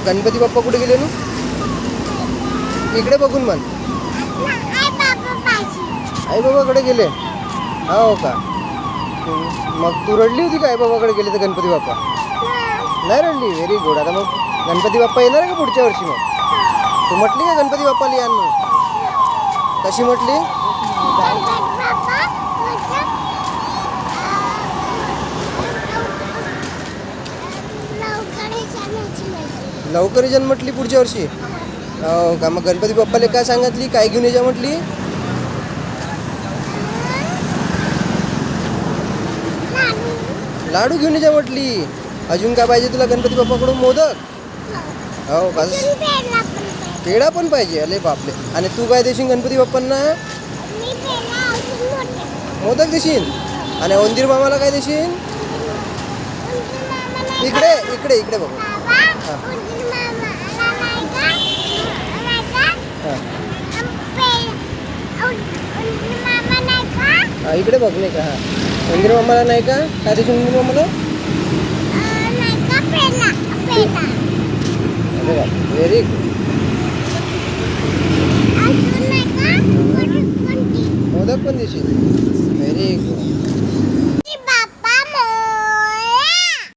गणपती बाप्पा कुठे गेले ना? इकडे बघून म्हण. आई बाबाकडे गेले. हो का? मग तू रडली होती का आई बाबाकडे गेले तर गणपती बाप्पा? नाही रडली. Very good. आता मग गणपती बाप्पा येणार का पुढच्या वर्षी? मग तू म्हटली का गणपती बाप्पाला या म्हणून? कशी म्हटली? लवकर येजन म्हटली पुढच्या वर्षी. हो का? मग गणपती बाप्पाला काय सांगितली? काय घेऊन येजा म्हटली? लाडू घेऊन येजा म्हटली. अजून काय पाहिजे तुला गणपती बाप्पाकडून? मोदक. हो का? पेढा पण पाहिजे? अरे बापले. आणि तू काय देशील गणपती बाप्पांना? मोदक देशील. आणि उंदीर मामाला काय देशील? इकडे इकडे इकडे बघू. हां इकडे बघ. नाही का? हां उंदीर मामाला नाही का? काय देशील उंदीर मामाला? अरे वा व्हेरी गुड. मोदक पण देशील? Very good.